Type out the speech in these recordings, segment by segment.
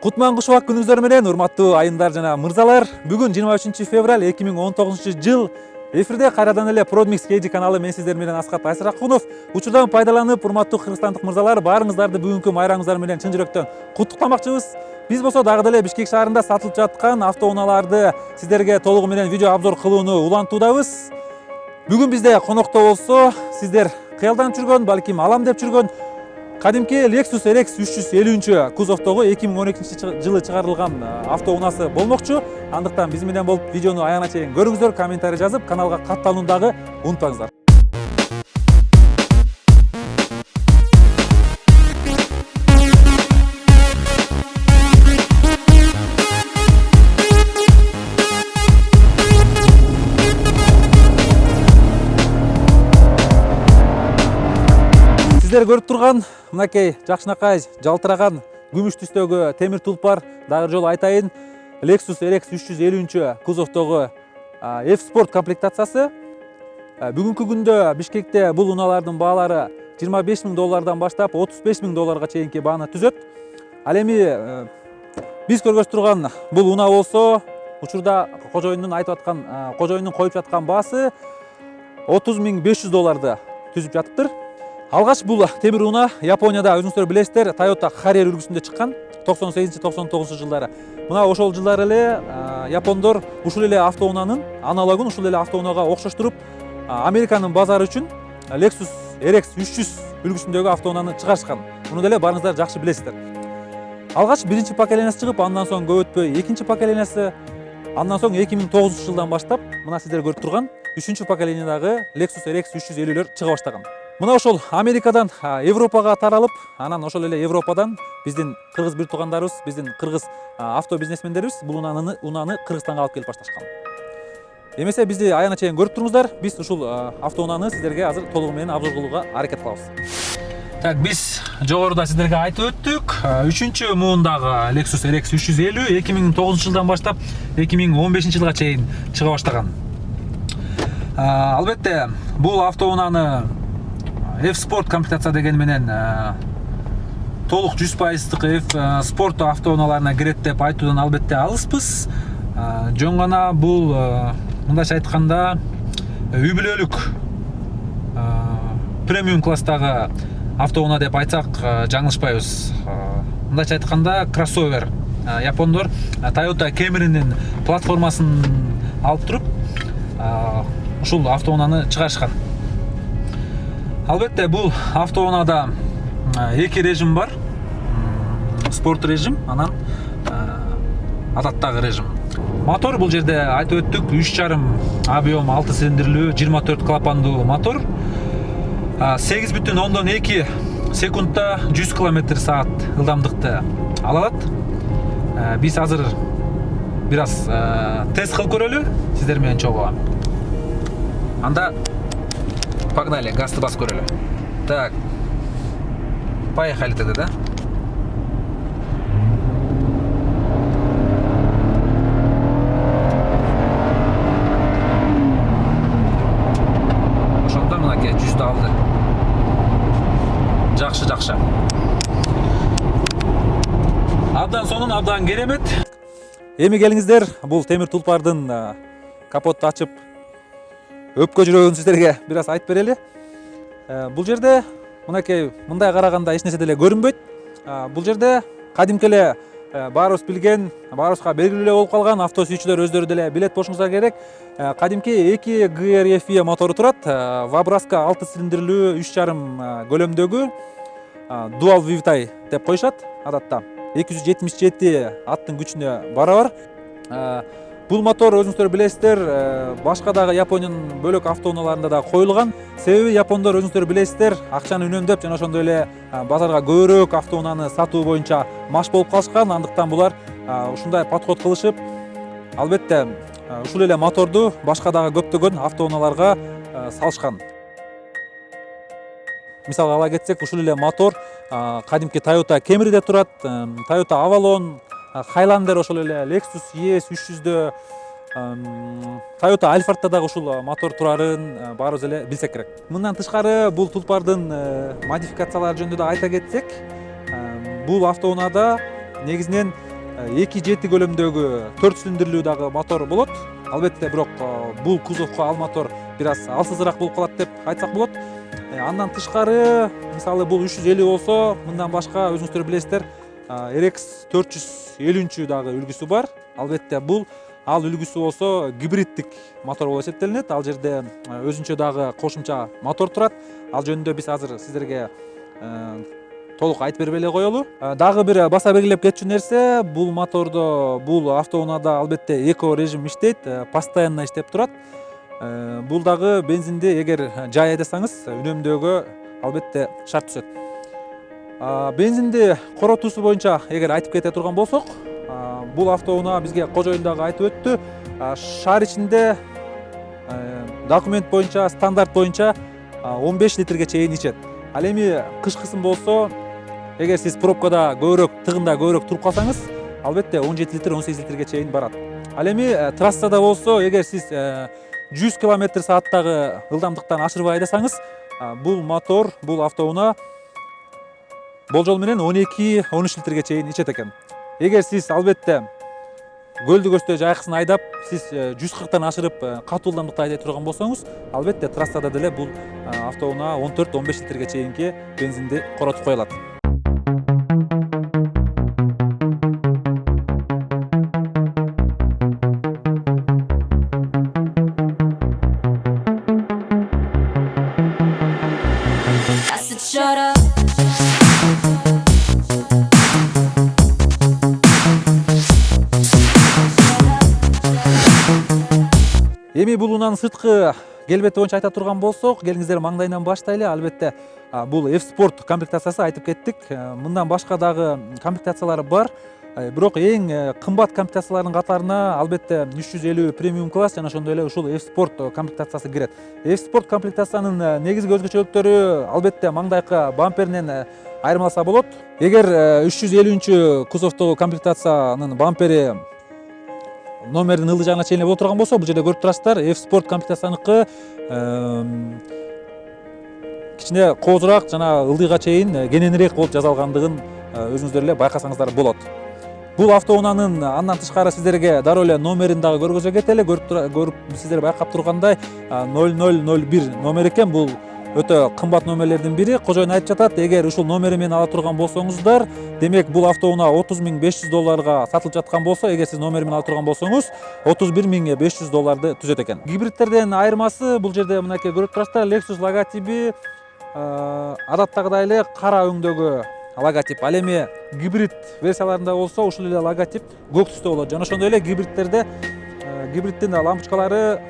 Кутман кушубак күнүңүздөр менен урматтуу айымдар жана мырзалар. Бүгүн 23 февраль 2019 жыл. Эфирде кайрадан эле Продмix KG каналы, мен сиздер менен Аскат Айсыракунов. Учурдан пайдаланып, урматтуу кыргызстандык мырзалар, баарыңыздарды бүгүнкү майрамыңыздар менен чын жүрөктөн куттуктамакчыбыз. Биз болсо дагы деле Бишкек шаарында сатылып жаткан автоунааларды сиздерге толугу менен видео обзор кылууну улантуудабыз. Бүгүн бизде конокто болсо, сиздер кыялданып жүргөн, балким алам деп жүргөн кадимки Lexus RX 350 кузовтогу 2012 жылы чыгарылган автоунаасы болмокчу. Андыктан биз менен болуп видеону аягына чейин көрүңүздөр, комментарий жазып, каналга катталууну дагы унутпаңыздар. Сиздер көрүп турган мынакей жакшынакай жалтыраган күмүш түстөгү темир тулпар, дагы жолу айтайын, Lexus RX 350 кузовтогу F-Sport комплектациясы. Бүгүнкү күндө Бишкекте бул унаалардын баалары $25,000 баштап $35,000 чейинки бааны түзөт. Ал эми биз көргөзүп турган бул унаа болсо, учурда кожоюндун айтып аткан, кожоюндун коюп жаткан баасы $30,500 түзүп жатыптыр. Алгач бул темир унаа Японияда өзүңүздөр билесиздер, Toyota Harrier үлгүсүндө чыккан 98-99 жылдары. Мына ошол жылдары эле япондор ушул эле автоунаанын аналогун ушул эле автоунаага окшоштуруп, Американын базары үчүн Lexus RX 300 үлгүсүндөгү автоунааны чыгарышкан. Муну деле баарыңыздар жакшы билесиздер. Алгач биринчи поколениясы чыгып, андан соң көп өтпөй экинчи поколениясы, андан соң 2009 жылдан баштап мына сиздер көрүп турган 3-чү поколениядагы Lexus RX 350 чыга баштаган. Мына ошол Америкадан Европага таралып, анан ошол эле Европадан биздин кыргыз бир туугандарыбыз, биздин кыргыз авто бизнесмендерибиз бул унааны Кыргызстанга алып келип башташкан. Эмесе бизди аягына чейин көрүп туруңуздар, биз ушул автоунааны сиздерге азыр толугу менен обзор кылууга аракет кылабыз. Так, биз жогоруда сиздерге айтып өттүк, 3-чү муундагы Lexus RX 350 2009 жылдан баштап 2015 жылга чейин чыга баштаган. Албетте, бул автоунааны F-Sport комплектация деген менен толук 100%дык F-Sport автоунааларына кирет деп айтуудан албетте алыспыз. Жөн гана бул мындайча айтканда үй бүлөлүк премиум класстагы автоунаа деп айтсак жаңылышпайбыз. Мындайча айтканда кроссовер. Япондор Toyota Camry'нин платформасын алып туруп ушул автоунааны чыгарышкан. Албетте, бул автоунаада эки режим бар. Спорт режим, анан адаттагы режим. Мотор бул жерде айтып өттүк, 3,5 объем 6 цилиндрлүү 24 клапандуу мотор. 8,2 секундта 100 км/саат ылдамдыкты ала алат. Биз азыр бир аз тест кылып көрөлү сиздер менен чогуу. Анда погнали, газды басып көрөлү. Так. Поехали тогда, да? Ошондо мынакей 100 алды. Жакшы. Абдан сонун, абдан керемет. Эми келиңиздер, бул темир тулпардын капотту ачып өпкө жүрөгүн сиздерге бир аз айтып берели. Бул жерде мынакей мындай караганда эч нерсе деле көрүнбөйт. Бул жерде кадимки эле баарыбыз билген, баарыбызга белгилүү эле болуп калган, авто сүйүүчүлөр өздөрү деле билет болушуңуздар керек. Кадимки 2 GRFE мотору турат. Вабраска 6 цилиндрlүү 3,5 көлөмдөгү Dual Vivtai деп коюшат адатта. 277 аттын күчүнө барабар. Бул мотор өзүңүздөр билесиздер, башка дагы Япониянын бөлөк автоунааларында да коюлган. Себеби япондор өзүңүздөр билесиздер, акчаны үнөмдөп жана ошондой эле базарга көбүрөөк автоунааны сатуу боюнча маш болуп калышкан. Андыктан булар ушундай подход кылышып, албетте ушул эле моторду башка дагы көптөгөн автоунааларга салышкан. Мисалга ала кетсек, ушул эле мотор кадимки Toyota Camry'де турат, Toyota Avalon, Highlander, ошол эле Lexus ES 300дө, Toyota Alphardта дагы ушул мотор турарын баарыбыз эле билсек керек. Мындан тышкары бул тулпардын модификациялары жөнүндө да айта кетсек, бул автоунаада негизинен 2.7 көлөмдөгү 4 цилиндрлүү дагы мотор болот. Албетте бирок бул кузовко ал мотор бир аз алсызыраак болуп калат деп айтсак болот. Андан тышкары, мисалы бул 350 болсо, мындан башка өзүңүздөр билесиздер, RX 450 дагы үлгүсү бар. Албетте бул ал үлгүсү болсо гибриддик мотор болуп эсептелинет. Ал жерде өзүнчө дагы кошумча мотор турат. Ал жөнүндө биз азыр сиздерге толук айтып бербей эле коелу. Дагы бир баса белгилеп кетчү нерсе, бул мотордо, бул автоунаада албетте эко режим иштейт, постоянно иштеп турат. Бул дагы бензинди эгер жай айдасаңыз үнөмдөөгө албетте шарт түшөт. Бензинди коротуусу боюнча эгер айтып кете турган болсок, бул автоунаа бизге кожоюн дагы айтып өттү. Шаар ичинде документ боюнча, стандарт боюнча 15 литрге чейин ичет. Ал эми кышкысын болсо, эгер сиз пробкада көбүрөөк, тыгында көбүрөөк туруп калсаңыз, албетте 17 литр, 18 литрге чейин барат. Ал эми трассада болсо, эгер сиз 100 км/сааттагы ылдамдыктан ашырбай айдасаңыз, бул мотор, бул автоунаа болжол менен 12-13 литрге чейин ичет экен. Эгер сиз албетте көлдү көстө жайкысын айдап, сиз 140тан ашырып катуу ылдамдыкта айдай турган болсоңуз, албетте трассада деле бул автоунаа 14-15 литрге чейинки бензинди коротуп кое алат. Эми бул унаанын сырткы келбети боюнча айта турган болсок, келиңиздер маңдайынан баштайлы. Албетте бул F-Sport комплектациясы, айтып кеттик. Мындан башка дагы комплектациялары бар. Бирок эң кымбат комплектациялардын катарына албетте 350 премиум класс жана ошондой эле ушул F-Sport комплектациясы кирет. F-Sport комплектациянын негизги өзгөчөлүктөрү албетте маңдайкы бамперинен айырмаласа болот. Эгер 350 кузовдогу комплектациянын бампери номердин ылдый жагына чейин боло турган болсо, бул жерде көрүп турасыздар, F-Sport комплектацияныкы кичине коозураак жана ылдыйга чейин кененирээк болуп жасалгандыгын өзүңүздөр эле байкасаңыздар болот. Бул автоунаанын андан тышкары сиздерге дароо эле номерин дагы көргөзө кетели. Көрүп сиздер байкап тургандай 0001 номер экен. Бул өтө кымбат номерлердин бири. Кожоюн айтып жатат, эгер ушул номери менен ала турган болсоңуздар, демек бул автоунаа $30.500 сатылып жаткан болсо, эгер сиз номери менен ала турган болсоңуз, $31.500 түзөт экен. Гибридтерден айырмасы, бул жерде мынакей көрүп турасыздар, Lexus логотиби адаттагыдай эле кара өңдөгү логотип. Ал эми гибрид версияларында болсо, ушул эле логотип көк түстө болот. Жана ошондой эле гибридтерде гибридтин лампочкалары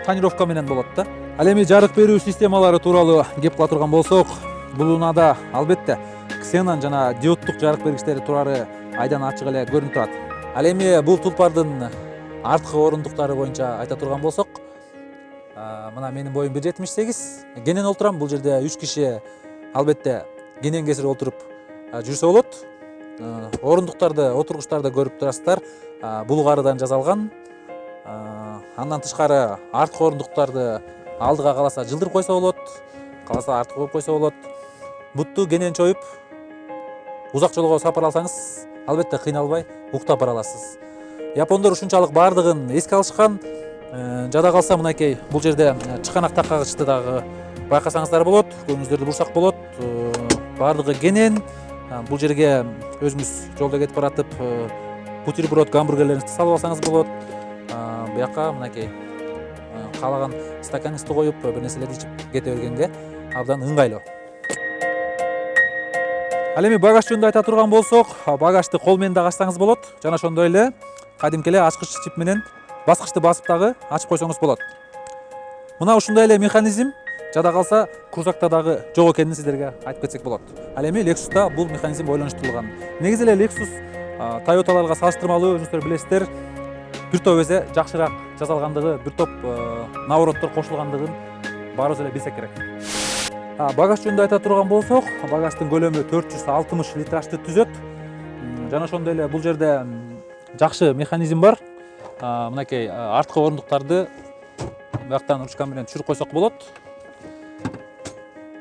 тонировка менен болот да. Ал эми жарык берүү системалары тууралуу кеп кыла турган болсок, бул унаада албетте ксенон жана диоддук жарык бергичтери турары айдан ачык эле көрүнүп турат. Ал эми бул тулпардын арткы орундуктары боюнча айта турган болсок, мына менин боюм 1.78, кенен олтурам. Бул жерде 3 киши албетте кенен кесирип олтуруп жүрсө болот. Орундуктарды, отургучтарды көрүп турасыздар, булгарыдан жасалган. Андан тышкары арткы орундуктарды алдыга кааласа жылдырып койсо болот, кааласа артка коюп койсо болот. Бутту кенен чоюп узак жолго сапар алсаңыз, албетте кыйналбай уктап бара аласыз. Япондор ушунчалык баардыгын эске алышкан. Жада калса мынакей бул жерде чыканак таккачты дагы байкасаңыздар болот, көзүңүздөрдү бурсак болот. Баардыгы кенен. Бул жерге өзүңүз жолдо кетип баратып бутерброд, гамбургерлеринизди салып алсаңыз болот. Буяка мынакей каалаган стаканыңызды коюп, бир нерселерди ичип кете бергенге абдан ыңгайлуу. Ал эми багаж жөнүндө айта турган болсок, багажды кол менен дагы ачсаңыз болот. Жана ошондой эле кадимки эле ачкыч чип менен баскычты басып дагы ачып койсоңуз болот. Мына ушундай эле механизм жада калса крузакта дагы жок экенин сиздерге айтып кетсек болот. Ал эми Lexus'та бул механизм ойлонуштурулган. Негизи эле Lexus Toyota'ларга салыштырмалуу, өзүңүздөр билесиздер, бир топ эсе жакшыраак жасалгандыгы, бир топ навороттор кошулгандыгын баарыбыз эле билсек керек. Багаж жөнүндө айта турган болсок, багаждын көлөмү 460 литрашты түзөт. Жана ошондой эле бул жерде жакшы механизм бар. Мынакей арткы орундуктарды бияктан ручка менен түшүрүп койсок болот.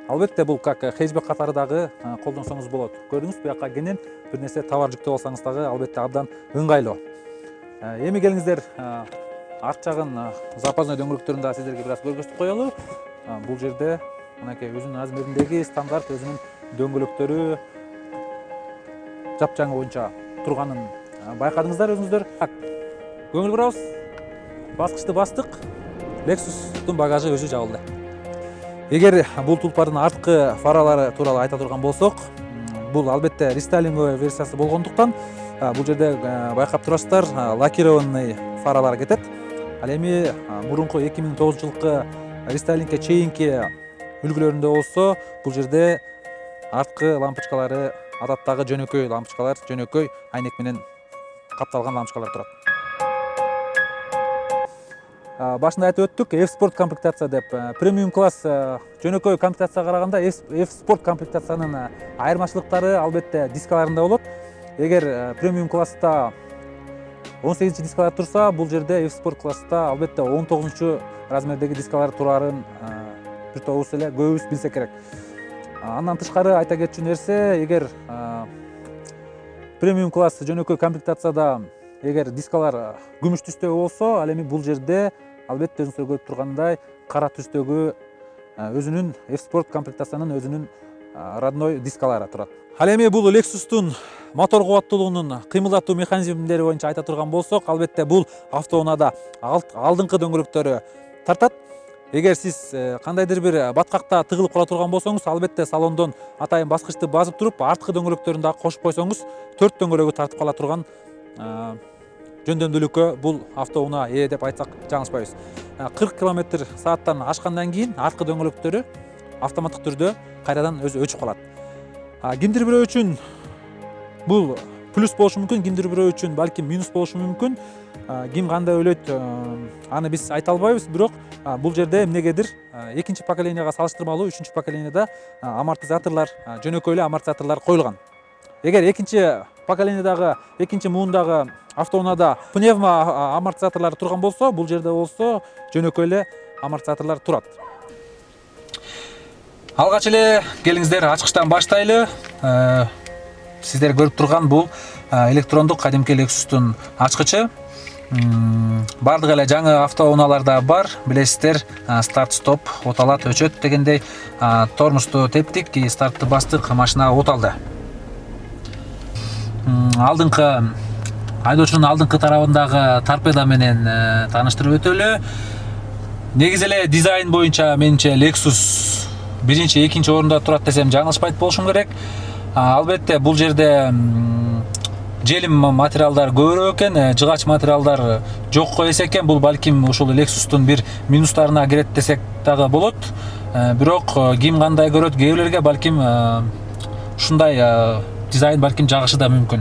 албетте бул как хэтчбек катары дагы колдонсоңуз болот. Көрдүңүз, буякка кенен бир нерсе товар жүктөп алсаңыз дагы албетте абдан ыңгайлуу. Эми келиңиздер арт жагын запасной дөңгөлөктөрүн да сиздерге бир аз көргөзүп коелу. Бул жерде мынакей өзүнүн размериндеги стандарт өзүнүн дөңгөлөктөрү жапжаңы боюнча турганын байкадыңыздар өзүңүздөр. Көңүл бурабыз. Баскычты бастык. Lexus'тун багажы өзү жабылды. Эгер бул тулпардын арткы фаралары тууралуу айта турган болсок, бул албетте рестайлинговый версиясы болгондуктан бул жерде байкап турасыздар, лакированный фаралар кетет. Ал эми мурунку 2009 жылкы рестайлингке чейинки үлгүлөрүндө болсо, бул жерде арткы лампочкалары адаттагы жөнөкөй лампочкалар, жөнөкөй айнек менен капталган лампочкалар турат. Башында айтып өттүк, F-Sport комплектация деп. Премиум класс жөнөкөй комплектацияга караганда F-Sport комплектациянын айырмачылыктары албетте дискаларында болот. Эгер премиум класста 18 дискалар турса, бул жерде F-Sport класста албетте 19 размердеги дискалар турарын бир тобус эле көбүбүз билсек керек. Андан тышкары айта кетчү нерсе, эгер премиум класс жөнөкөй комплектацияда эгер дискалар күмүш түстөгү болсо, ал эми бул жерде албетте өзүңүздөр көрүп тургандай кара түстөгү өзүнүн F-Sport комплектациянын өзүнүн родной дискалары турат. Ал эми бул Lexus'тун мотор кубаттуулугунун кыймылдатуу механизмдери боюнча айта турган болсок, албетте бул автоунаада алдыңкы дөңгөлөктөрү тартат. Эгер сиз кандайдыр бир баткакта тыгылып кала турган болсоңуз, албетте салондон атайын баскычты басып туруп, арткы дөңгөлөктөрүн дагы кошуп койсоңуз, 4 дөңгөлөгү тартып кала турган жөндөмдүүлүккө бул автоунаа деп айтсак жаңылышпайбыз. 40 км/сааттан ашкандан кийин арткы дөңгөлөктөрү автоматтык түрдө кайрадан өзү өчүп калат. Кимдир бирөө үчүн бул плюс болушу мүмкүн, кимдир бирөө үчүн балким минус болушу мүмкүн. Ким кандай ойлойт, аны биз айта албайбыз, бирок бул жерде эмнегедир экинчи поколенияга салыштырмалуу үчүнчү поколениеда амортизаторлор, жөнөкөй эле амортизаторлор коюлган. Эгер экинчи поколениядагы, экинчи муундагы автоунаада пневмо амортизаторлор турган болсо, бул жерде болсо жөнөкөй эле амортизаторлор турат. Алгач эле келиңиздер ачкычтан баштайлы. Сиздер көрүп турган бул электрондук кадимки Lexus'тун ачкычы. Бардык эле жаңы автоунааларда бар, билесиздер, старт-стоп, оталат, өчөт дегендей. Тормушту тептик, стартты бастык, машина оталды. Алдыңкы айдоочунун алдыңкы тарабындагы торпеда менен тааныштырып өтөлү. Негизи эле дизайн боюнча менимче Lexus биринчи, экинчи орунда турат десем жаңылышпайт болушум керек. Албетте бул жерде желим материалдар көбүрөөк экен, жыгач материалдар жок эсекен. Бул балким ушул Lexus'тун бир минустарына кирет десек дагы болот. Бирок ким кандай көрөт, кээ бирлерге балким ушундай дизайн балким жагышы да мүмкүн.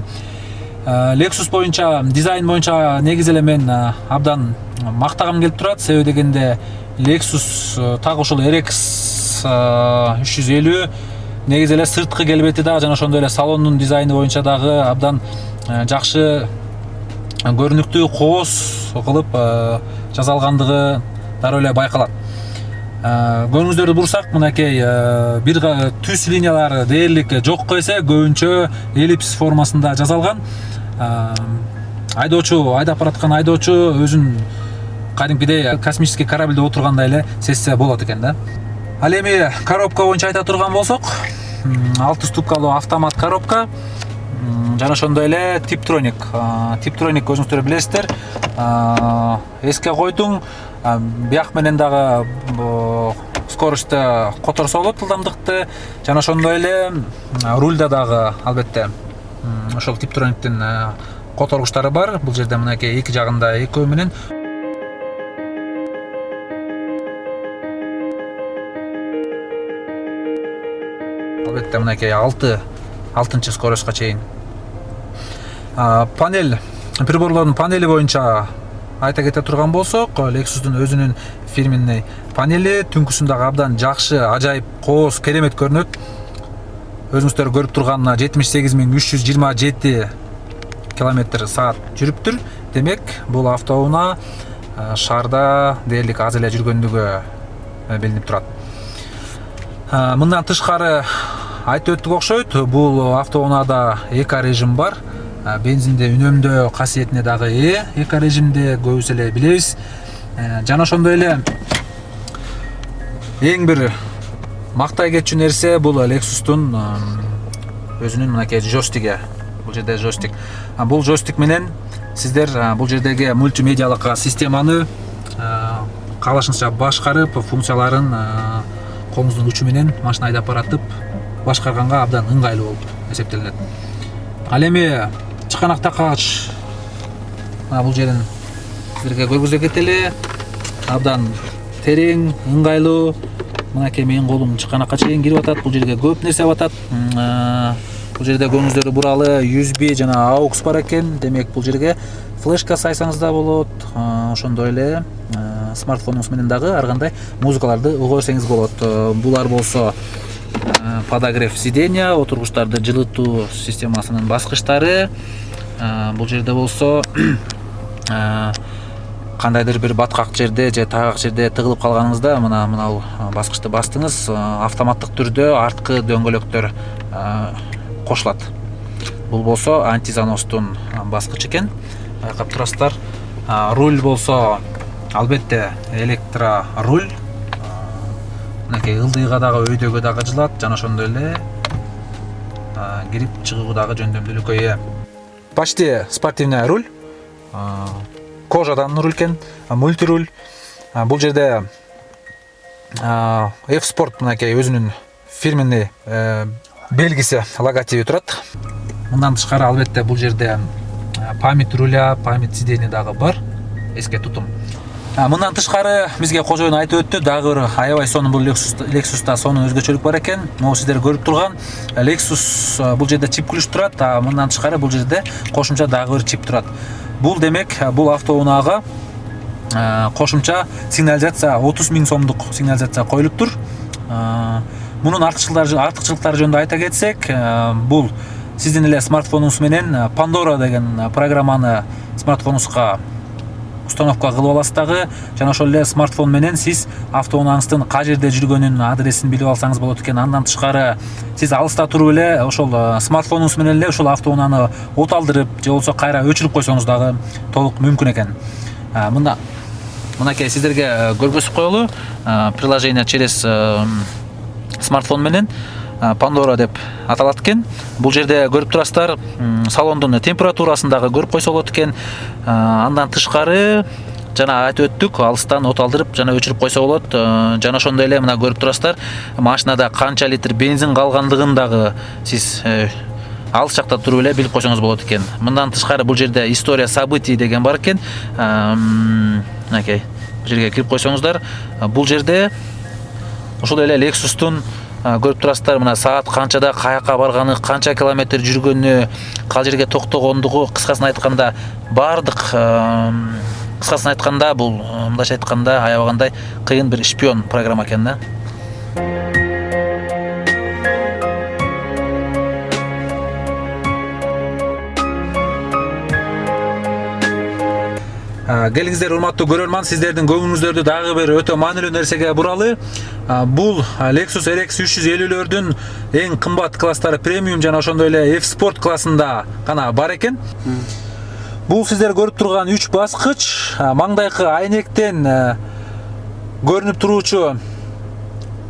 Lexus боюнча, дизайн боюнча негизи эле мен абдан мактагым келип турат. Себеби дегенде Lexus так ушул RX 350 негизи эле сырткы келбети дагы жана ошондой эле салондун дизайны боюнча дагы абдан жакшы көрүнүктүү, кооз кылып жасалгандыгы дароо эле байкалат. Көңүлүңүздөрдү бурсак, мынакей бир түз линиялары дээрлик жок эсе, көбүнчө эллипс формасында жасалган. Айдоочу, айдап бараткан айдоочу өзүн кадимкидей космический корабльде отургандай эле сезсе болот экен да. Ал эми коробка боюнча айта турган болсок, 6 ступкалуу автомат коробка, жана ошондой эле Tiptronic. Tiptronic өзүңүздөр билесиздер, эске койдуң, бияк менен дагы скоростьту которсо болот, ылдамдыкты, жана ошондой эле рульда дагы албетте ошол Tiptronic'тин которгучтары бар. Бул жерде мынакей эки жагында экөө менен албетте мынакей 6-алтынчы скоростька чейин. Панель, приборлордун панели боюнча айта кете турган болсок, Lexus'тун өзүнүн фирменный панели, түнкүсүн дагы абдан жакшы, ажайып, кооз, керемет көрүнөт. Өзүңүздөр көрүп турган 78.327 км/саат жүрүптүр. Демек, бул автоунаа шаарда дээрлик аз эле жүргөндүгү билинип турат. Мындан тышкары айтып өттүк окшойт, бул автоунаада эко режим бар. Бензинди үнөмдөө касиетине дагы эко режимди көбүс эле билебиз. Жана ошондой эле эң бир мактай кетчү нерсе бул Lexus'тун өзүнүн мынакей джойстиги. Бул жерде джойстик. Бул джойстик менен сиздер бул жердеги мультимедиалык системаны каалашыңызча башкарып, функцияларын колуңуздун учу менен машина айдап баратып башкарганга абдан ыңгайлуу болуп эсептелет. Ал эми чыканак таккач бул жерин сиздерге көргөзө кетели. Абдан терең, ыңгайлуу. Мынакей менин колум чыканакка чейин кирип атат. Бул жерге көп нерсе батат. Бул жерде көңүңүздөрдү буралы USB жана AUX бар экен. Демек бул жерге флешка сайсаңыз да болот. Ошондой эле смартфонуңуз менен дагы ар кандай музыкаларды уга берсеңиз болот. Булар болсо подогрев сиденья, отургучтарды жылытуу системасынын баскычтары. Бул жерде болсо кандайдыр бир баткак жерде же тайгак жерде тыгылып калганыңызда мына баскычты бастыңыз, автоматтык түрдө арткы дөңгөлөктөр кошулат. Бул болсо антизаностун баскычы экен. Байкап турасыздар. Руль болсо албетте электро руль. Мынакей ылдыйга дагы өйдөгө дагы жылат, жана ошондой эле кирип чыгуу дагы жөндөмдүүлүккө ээ. Почти спортивный руль. Кожадан руль экен, мультируль. Бул жерде F-Sport мынакей өзүнүн фирменный белгиси, логотиби турат. Мындан тышкары албетте бул жерде память руля, память сиденья дагы бар. Эске тутум. Мындан тышкары бизге кожоюн айтып өттү, дагы бир аябай сонун бул Lexus'та сонун өзгөчөлүк бар экен. Могу сиздер көрүп турган Lexus бул жерде чип ключ турат, мындан тышкары бул жерде кошумча дагы бир чип турат. Бул демек бул автоунаага кошумча сигнализация 30 000 сомдук сигнализация коюлуптур. Мунун артыкчылыктары жөнүндө айта кетсек, бул сиздин эле смартфонуңуз менен Pandora деген программаны смартфонуңузга установка кылып аласыз дагы, жана ошол эле смартфон менен сиз автоунааңыздын кай жерде жүргөнүн адресин билип алсаңыз болот экен. Андан тышкары сиз алыста туруп эле ошол смартфонуңуз менен эле ошол автоунааны оталдырып же болбосо кайра өчүрүп койсоңуз дагы толук мүмкүн экен. Мынакей сиздерге көргөзүп коелу. Приложение через смартфон менен Pandora деп аталат экен. Бул жерде көрүп турасыздар, салондун температурасын дагы көрүп койсо болот экен. Андан тышкары жана айтып өттүк, алыстан оталдырып жана өчүрүп койсо болот. Жана ошондой эле мына көрүп турасыздар, машинада канча литр бензин калгандыгын дагы сиз алыс жакта туруп эле билип койсоңуз болот экен. Мындан тышкары бул жерде история событий деген бар экен. Мынакей бул жерге кирип койсоңуздар, бул жерде ошол эле Lexus'тун көрүп турасыздар, мына саат канчада каяка барганы, канча километр жүргөнү, кал жерге токтогондугу, кыскасын айтканда бардык кыскасын айтканда бул мындайча айтканда аябагандай кыйын бир шпион программа экен да. Келиңиздер урматтуу көрөрман, сиздердин көңүлүңүздөрдү дагы бир өтө маанилүү нерсеге буралы. Бул Lexus RX 350-лөрдүн эң кымбат класстары премиум жана ошондой эле F-Sport классында гана бар экен. Бул сиздер көрүп турган 3 баскыч маңдайкы айнектен көрүнүп туруучу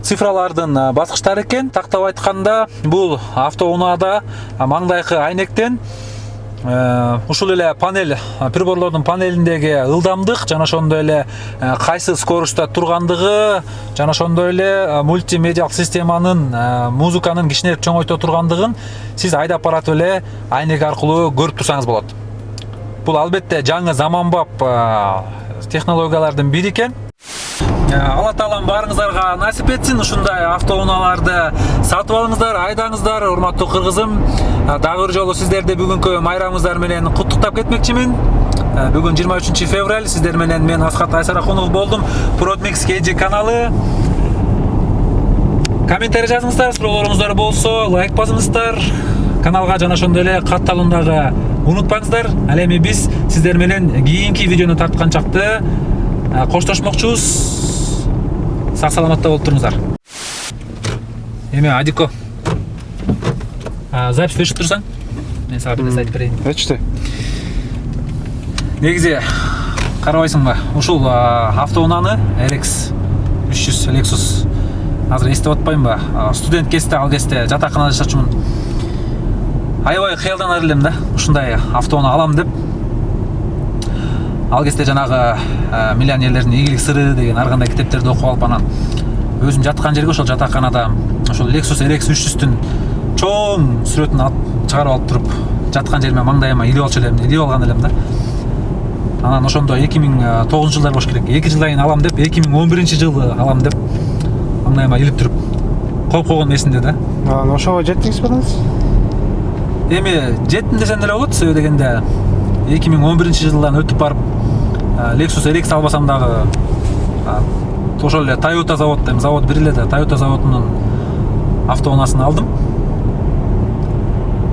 цифралардын баскычтары экен. Тактап айтканда, бул автоунаада маңдайкы айнектен ушул эле панель, приборлордун панелиндеги ылдамдык жана ошондой эле кайсы скоростта тургандыгы жана ошондой эле мультимедиалык системанын музыканын кичинеп чоңойто тургандыгын сиз айдап баратып эле айнек аркылуу көрүп турсаңыз болот. Бул албетте жаңы заманбап технологиялардын бири экен. Алла таалам баарыңыздарга насип этсин, ушундай автоунааларды сатып алыңыздар, айдаңыздар. Урматтуу кыргызым, дагы бир жолу сиздерди бүгүнкү майрамыңыздар менен куттуктап кетмекчимин. Бүгүн 23 февраль, сиздер менен мен Асхат Айсарахунов болдум. Продмикс KG каналы. Комментарий жазыңыздар, суроолоруңуздар болсо лайк басыңыздар. Каналга жана ошондой эле катталуундагы унутпаңыздар. Ал эми биз сиздер менен кийинки видеону тарткан чакты коштошмокчубуз. Сак саламатта болуп туруңуздар. Эме Адико. Запись өчүп турсаң, мен сага бир нерсе айтып берейин. Өчтү. Негизи карабайсыңбы? Ушул автоунааны RX 300 Lexus азыр эстеп атпаймынбы? Студент кезде, ал кезде жатаканада жашачумун. Аябай кыялданар элем да, ушундай автоунаа алам деп. Ал кезде жанагы миллионерлердин ийгилик сыры деген ар кандай китептерди окуп алып анан өзүм жаткан жерге ошол жатаканада ошол Lexus RX 300'түн чоң сүрөтүн чыгарып алып туруп жаткан жериме маңдайыма илип алган элем да. Анан ошондо 2009 жылдар болуш керек. 2 жылдан кийин алам деп, 2011 жылы алам деп маңдайыма илип туруп коюп койгон эсимде да. Анан ошого жеттиңизби анан? Эми жеттим десем деле болот, себеби дегенде 2011 жылдан өтүп барып Lexus RX албасам дагы ошол эле Toyota завод бир эле да, Toyota заводунун автоунаасын алдым.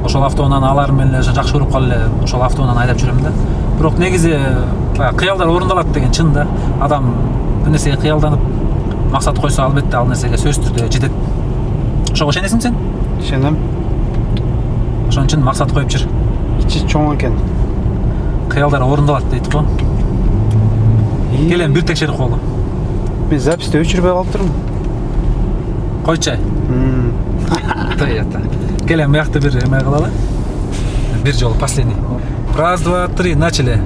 Ошол автоунааны аларым менен жакшы көрүп калып эле ошол автоунааны айдап жүрөм да. Бирок негизи кыялдар орундалат деген чын да. Адам бир нерсеге кыялданып максат койсо, албетте ал нерсеге сөзсүз түрдө жетет. Ошого ишенесиңби сен? Ишенем. Ошон үчүн максат коюп жүр. Ичи чоң экен. Кыялдар орундалат дейт го. Келем бир текшерип койгула. Мен записти өчүрбөй калыптырмын. Койчу. Келем биякта бир эме кылалы. Бир жолу последний. Раз, два, три, начали.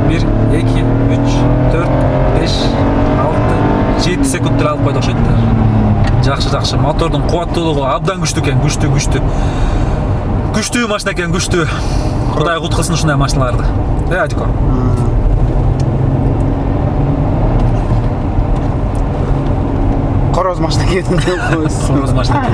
1, 2, 3, 4, 5, 6, 7 секундтар алып койду окшойт да. Жакшы. Мотордун кубаттуулугу абдан күчтүү экен, күчтүү. Күчтүү машина экен, күчтүү. Кудай куткылсын ушундай машиналарды. Адико. Короз машина кетти. Короз машина.